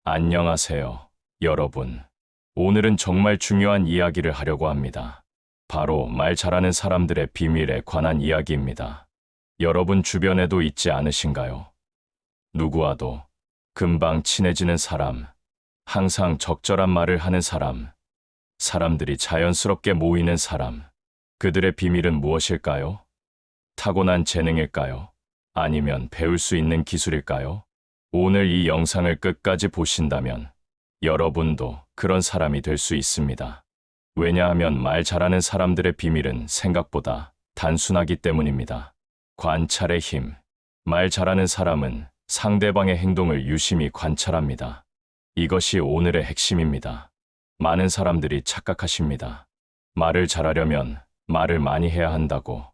안녕하세요, 여러분. 오늘은 정말 중요한 이야기를 하려고 합니다. 바로 말 잘하는 사람들의 비밀에 관한 이야기입니다. 여러분 주변에도 있지 않으신가요? 누구와도 금방 친해지는 사람, 항상 적절한 말을 하는 사람, 사람들이 자연스럽게 모이는 사람. 그들의 비밀은 무엇일까요? 타고난 재능일까요? 아니면 배울 수 있는 기술일까요? 오늘 이 영상을 끝까지 보신다면 여러분도 그런 사람이 될 수 있습니다. 왜냐하면 말 잘하는 사람들의 비밀은 생각보다 단순하기 때문입니다. 관찰의 힘. 말 잘하는 사람은 상대방의 행동을 유심히 관찰합니다. 이것이 오늘의 핵심입니다. 많은 사람들이 착각하십니다. 말을 잘하려면 말을 많이 해야 한다고,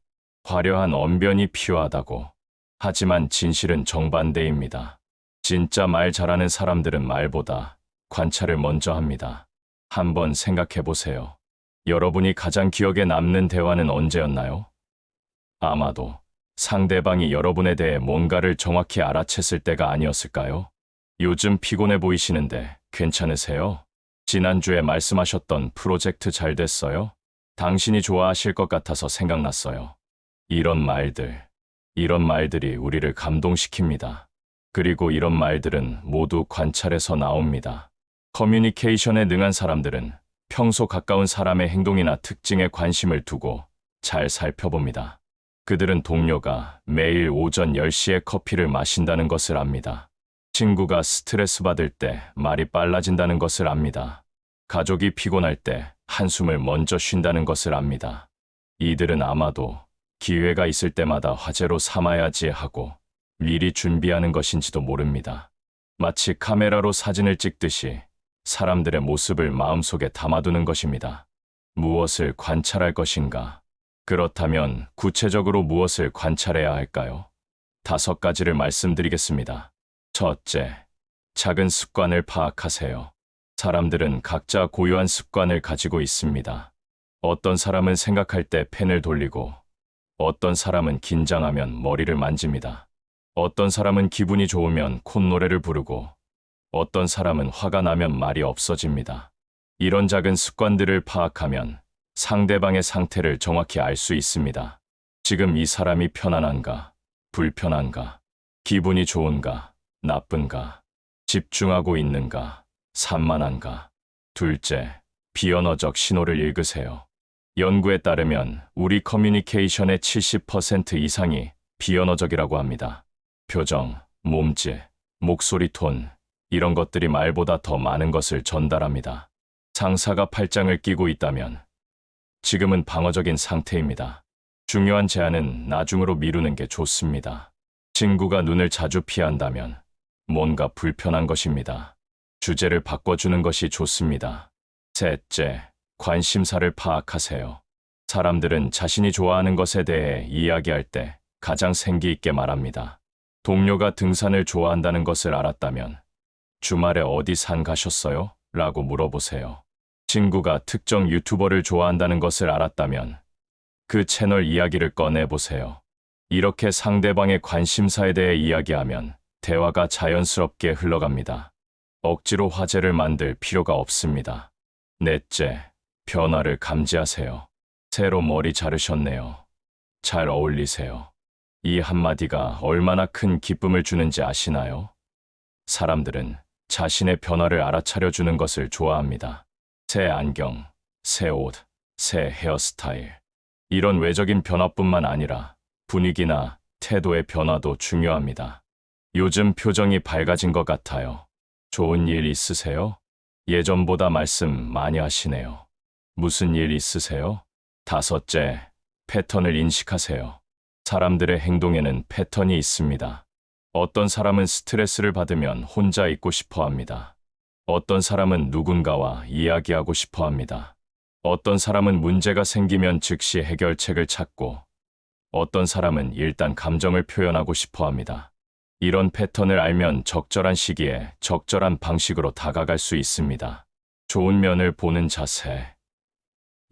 화려한 언변이 필요하다고. 하지만 진실은 정반대입니다. 진짜 말 잘하는 사람들은 말보다 관찰을 먼저 합니다. 한번 생각해 보세요. 여러분이 가장 기억에 남는 대화는 언제였나요? 아마도 상대방이 여러분에 대해 뭔가를 정확히 알아챘을 때가 아니었을까요? 요즘 피곤해 보이시는데 괜찮으세요? 지난주에 말씀하셨던 프로젝트 잘 됐어요? 당신이 좋아하실 것 같아서 생각났어요. 이런 말들이 우리를 감동시킵니다. 그리고 이런 말들은 모두 관찰에서 나옵니다. 커뮤니케이션에 능한 사람들은 평소 가까운 사람의 행동이나 특징에 관심을 두고 잘 살펴봅니다. 그들은 동료가 매일 오전 10시에 커피를 마신다는 것을 압니다. 친구가 스트레스 받을 때 말이 빨라진다는 것을 압니다. 가족이 피곤할 때 한숨을 먼저 쉰다는 것을 압니다. 이들은 아마도 기회가 있을 때마다 화제로 삼아야지 하고 미리 준비하는 것인지도 모릅니다. 마치 카메라로 사진을 찍듯이 사람들의 모습을 마음속에 담아두는 것입니다. 무엇을 관찰할 것인가? 그렇다면 구체적으로 무엇을 관찰해야 할까요? 5가지를 말씀드리겠습니다. 첫째, 작은 습관을 파악하세요. 사람들은 각자 고유한 습관을 가지고 있습니다. 어떤 사람은 생각할 때 펜을 돌리고, 어떤 사람은 긴장하면 머리를 만집니다. 어떤 사람은 기분이 좋으면 콧노래를 부르고, 어떤 사람은 화가 나면 말이 없어집니다. 이런 작은 습관들을 파악하면 상대방의 상태를 정확히 알 수 있습니다. 지금 이 사람이 편안한가, 불편한가, 기분이 좋은가, 나쁜가, 집중하고 있는가, 산만한가. 둘째, 비언어적 신호를 읽으세요. 연구에 따르면 우리 커뮤니케이션의 70% 이상이 비언어적이라고 합니다. 표정, 몸짓, 목소리 톤, 이런 것들이 말보다 더 많은 것을 전달합니다. 상사가 팔짱을 끼고 있다면 지금은 방어적인 상태입니다. 중요한 제안은 나중으로 미루는 게 좋습니다. 친구가 눈을 자주 피한다면 뭔가 불편한 것입니다. 주제를 바꿔주는 것이 좋습니다. 셋째, 관심사를 파악하세요. 사람들은 자신이 좋아하는 것에 대해 이야기할 때 가장 생기 있게 말합니다. 동료가 등산을 좋아한다는 것을 알았다면 주말에 어디 산 가셨어요? 라고 물어보세요. 친구가 특정 유튜버를 좋아한다는 것을 알았다면 그 채널 이야기를 꺼내보세요. 이렇게 상대방의 관심사에 대해 이야기하면 대화가 자연스럽게 흘러갑니다. 억지로 화제를 만들 필요가 없습니다. 넷째, 변화를 감지하세요. 새로 머리 자르셨네요. 잘 어울리세요. 이 한마디가 얼마나 큰 기쁨을 주는지 아시나요? 사람들은 자신의 변화를 알아차려주는 것을 좋아합니다. 새 안경, 새 옷, 새 헤어스타일. 이런 외적인 변화뿐만 아니라 분위기나 태도의 변화도 중요합니다. 요즘 표정이 밝아진 것 같아요. 좋은 일 있으세요? 예전보다 말씀 많이 하시네요. 무슨 일 있으세요? 5째, 패턴을 인식하세요. 사람들의 행동에는 패턴이 있습니다. 어떤 사람은 스트레스를 받으면 혼자 있고 싶어 합니다. 어떤 사람은 누군가와 이야기하고 싶어 합니다. 어떤 사람은 문제가 생기면 즉시 해결책을 찾고, 어떤 사람은 일단 감정을 표현하고 싶어 합니다. 이런 패턴을 알면 적절한 시기에 적절한 방식으로 다가갈 수 있습니다. 좋은 면을 보는 자세.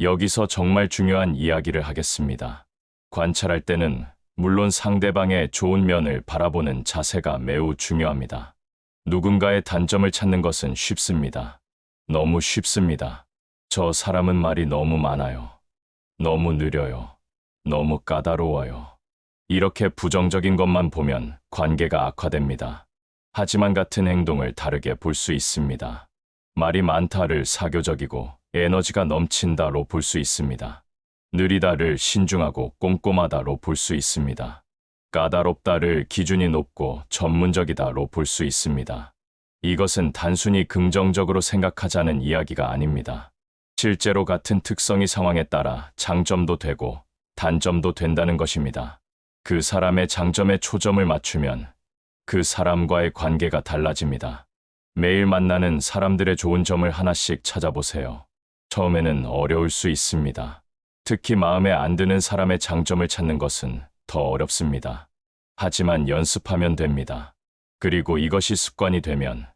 여기서 정말 중요한 이야기를 하겠습니다. 관찰할 때는 물론 상대방의 좋은 면을 바라보는 자세가 매우 중요합니다. 누군가의 단점을 찾는 것은 쉽습니다. 너무 쉽습니다. 저 사람은 말이 너무 많아요. 너무 느려요. 너무 까다로워요. 이렇게 부정적인 것만 보면 관계가 악화됩니다. 하지만 같은 행동을 다르게 볼 수 있습니다. 말이 많다를 사교적이고 에너지가 넘친다로 볼 수 있습니다. 느리다를 신중하고 꼼꼼하다로 볼 수 있습니다. 까다롭다를 기준이 높고 전문적이다로 볼 수 있습니다. 이것은 단순히 긍정적으로 생각하자는 이야기가 아닙니다. 실제로 같은 특성이 상황에 따라 장점도 되고 단점도 된다는 것입니다. 그 사람의 장점에 초점을 맞추면 그 사람과의 관계가 달라집니다. 매일 만나는 사람들의 좋은 점을 하나씩 찾아보세요. 처음에는 어려울 수 있습니다. 특히 마음에 안 드는 사람의 장점을 찾는 것은 더 어렵습니다. 하지만 연습하면 됩니다. 그리고 이것이 습관이 되면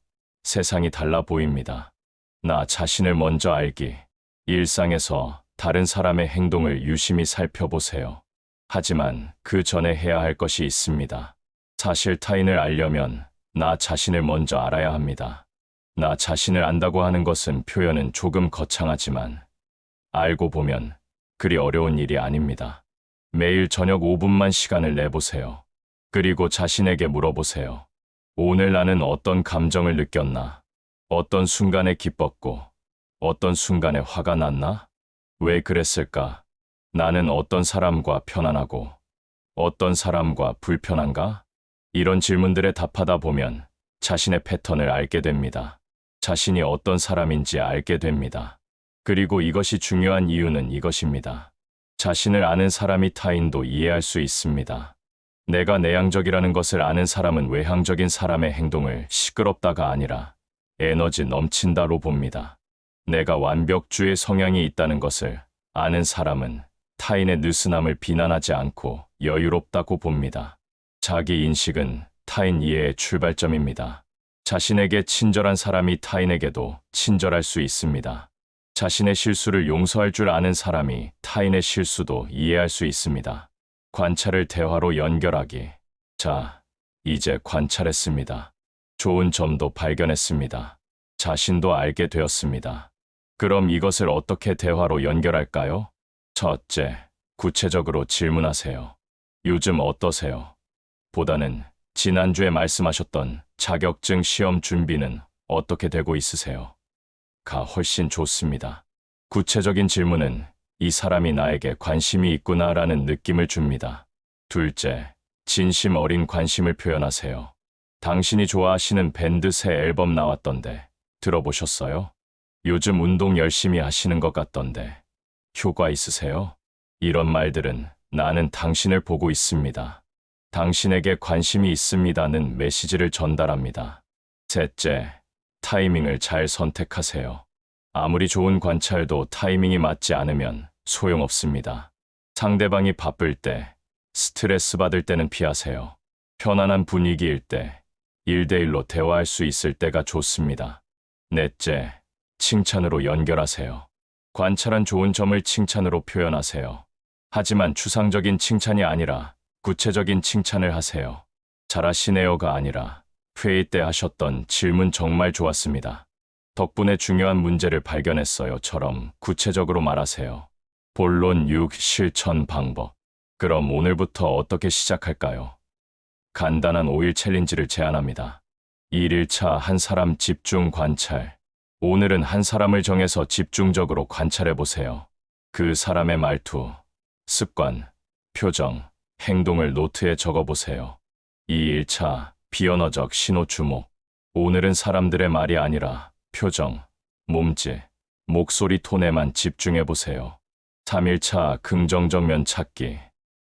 세상이 달라 보입니다. 나 자신을 먼저 알기. 일상에서 다른 사람의 행동을 유심히 살펴보세요. 하지만 그 전에 해야 할 것이 있습니다. 사실 타인을 알려면 나 자신을 먼저 알아야 합니다. 나 자신을 안다고 하는 것은 표현은 조금 거창하지만 알고 보면 그리 어려운 일이 아닙니다. 매일 저녁 5분만 시간을 내보세요. 그리고 자신에게 물어보세요. 오늘 나는 어떤 감정을 느꼈나? 어떤 순간에 기뻤고, 어떤 순간에 화가 났나? 왜 그랬을까? 나는 어떤 사람과 편안하고, 어떤 사람과 불편한가? 이런 질문들에 답하다 보면 자신의 패턴을 알게 됩니다. 자신이 어떤 사람인지 알게 됩니다. 그리고 이것이 중요한 이유는 이것입니다. 자신을 아는 사람이 타인도 이해할 수 있습니다. 내가 내향적이라는 것을 아는 사람은 외향적인 사람의 행동을 시끄럽다가 아니라 에너지 넘친다로 봅니다. 내가 완벽주의 성향이 있다는 것을 아는 사람은 타인의 느슨함을 비난하지 않고 여유롭다고 봅니다. 자기 인식은 타인 이해의 출발점입니다. 자신에게 친절한 사람이 타인에게도 친절할 수 있습니다. 자신의 실수를 용서할 줄 아는 사람이 타인의 실수도 이해할 수 있습니다. 관찰을 대화로 연결하기. 자, 이제 관찰했습니다. 좋은 점도 발견했습니다. 자신도 알게 되었습니다. 그럼 이것을 어떻게 대화로 연결할까요? 첫째, 구체적으로 질문하세요. 요즘 어떠세요? 보다는 지난주에 말씀하셨던 자격증 시험 준비는 어떻게 되고 있으세요? 가 훨씬 좋습니다. 구체적인 질문은 이 사람이 나에게 관심이 있구나라는 느낌을 줍니다. 둘째, 진심 어린 관심을 표현하세요. 당신이 좋아하시는 밴드 새 앨범 나왔던데 들어보셨어요? 요즘 운동 열심히 하시는 것 같던데 효과 있으세요? 이런 말들은 나는 당신을 보고 있습니다. 당신에게 관심이 있습니다는 메시지를 전달합니다. 셋째, 타이밍을 잘 선택하세요. 아무리 좋은 관찰도 타이밍이 맞지 않으면 소용없습니다. 상대방이 바쁠 때, 스트레스 받을 때는 피하세요. 편안한 분위기일 때, 1대1로 대화할 수 있을 때가 좋습니다. 넷째, 칭찬으로 연결하세요. 관찰한 좋은 점을 칭찬으로 표현하세요. 하지만 추상적인 칭찬이 아니라 구체적인 칭찬을 하세요. 잘하시네요가 아니라 회의 때 하셨던 질문 정말 좋았습니다. 덕분에 중요한 문제를 발견했어요.처럼 구체적으로 말하세요. 본론 6. 실천 방법. 그럼 오늘부터 어떻게 시작할까요? 간단한 5일 챌린지를 제안합니다. 1일차 한 사람 집중 관찰. 오늘은 한 사람을 정해서 집중적으로 관찰해보세요. 그 사람의 말투, 습관, 표정, 행동을 노트에 적어보세요. 2일차 비언어적 신호 주목. 오늘은 사람들의 말이 아니라 표정, 몸짓, 목소리 톤에만 집중해보세요. 3일차 긍정적 면 찾기.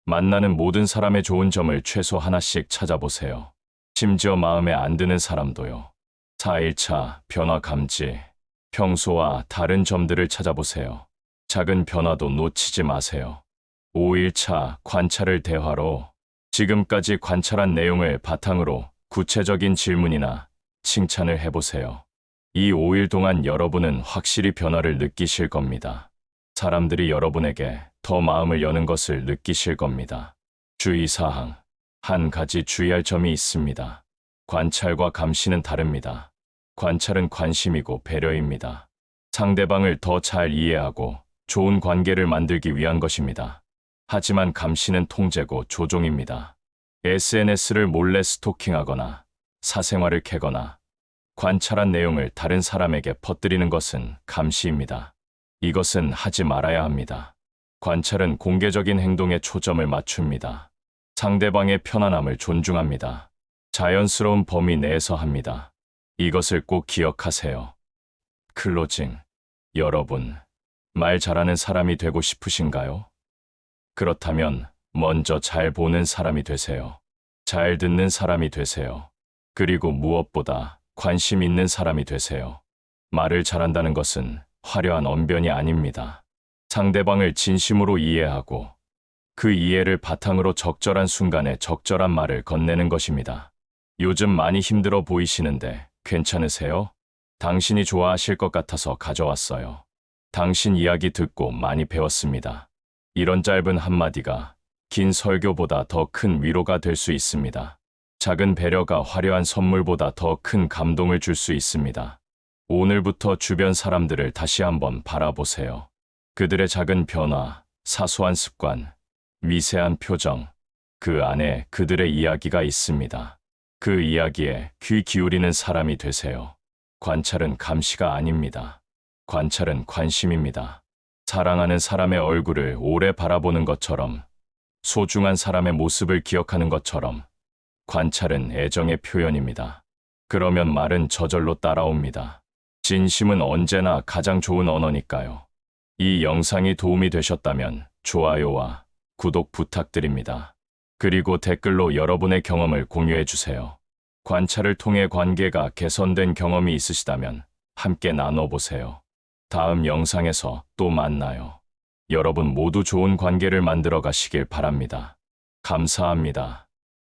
만나는 모든 사람의 좋은 점을 최소 하나씩 찾아보세요. 심지어 마음에 안 드는 사람도요. 4일차 변화 감지. 평소와 다른 점들을 찾아보세요. 작은 변화도 놓치지 마세요. 5일차 관찰을 대화로. 지금까지 관찰한 내용을 바탕으로 구체적인 질문이나 칭찬을 해보세요. 이 5일 동안 여러분은 확실히 변화를 느끼실 겁니다. 사람들이 여러분에게 더 마음을 여는 것을 느끼실 겁니다. 주의사항. 한 가지 주의할 점이 있습니다. 관찰과 감시는 다릅니다. 관찰은 관심이고 배려입니다. 상대방을 더 잘 이해하고 좋은 관계를 만들기 위한 것입니다. 하지만 감시는 통제고 조종입니다. SNS를 몰래 스토킹하거나 사생활을 캐거나 관찰한 내용을 다른 사람에게 퍼뜨리는 것은 감시입니다. 이것은 하지 말아야 합니다. 관찰은 공개적인 행동에 초점을 맞춥니다. 상대방의 편안함을 존중합니다. 자연스러운 범위 내에서 합니다. 이것을 꼭 기억하세요. 클로징. 여러분, 말 잘하는 사람이 되고 싶으신가요? 그렇다면 먼저 잘 보는 사람이 되세요. 잘 듣는 사람이 되세요. 그리고 무엇보다 관심 있는 사람이 되세요. 말을 잘한다는 것은 화려한 언변이 아닙니다. 상대방을 진심으로 이해하고 그 이해를 바탕으로 적절한 순간에 적절한 말을 건네는 것입니다. 요즘 많이 힘들어 보이시는데 괜찮으세요? 당신이 좋아하실 것 같아서 가져왔어요. 당신 이야기 듣고 많이 배웠습니다. 이런 짧은 한마디가 긴 설교보다 더 큰 위로가 될 수 있습니다. 작은 배려가 화려한 선물보다 더 큰 감동을 줄 수 있습니다. 오늘부터 주변 사람들을 다시 한번 바라보세요. 그들의 작은 변화, 사소한 습관, 미세한 표정, 그 안에 그들의 이야기가 있습니다. 그 이야기에 귀 기울이는 사람이 되세요. 관찰은 감시가 아닙니다. 관찰은 관심입니다. 사랑하는 사람의 얼굴을 오래 바라보는 것처럼, 소중한 사람의 모습을 기억하는 것처럼, 관찰은 애정의 표현입니다. 그러면 말은 저절로 따라옵니다. 진심은 언제나 가장 좋은 언어니까요. 이 영상이 도움이 되셨다면 좋아요와 구독 부탁드립니다. 그리고 댓글로 여러분의 경험을 공유해 주세요. 관찰을 통해 관계가 개선된 경험이 있으시다면 함께 나눠보세요. 다음 영상에서 또 만나요. 여러분 모두 좋은 관계를 만들어 가시길 바랍니다. 감사합니다.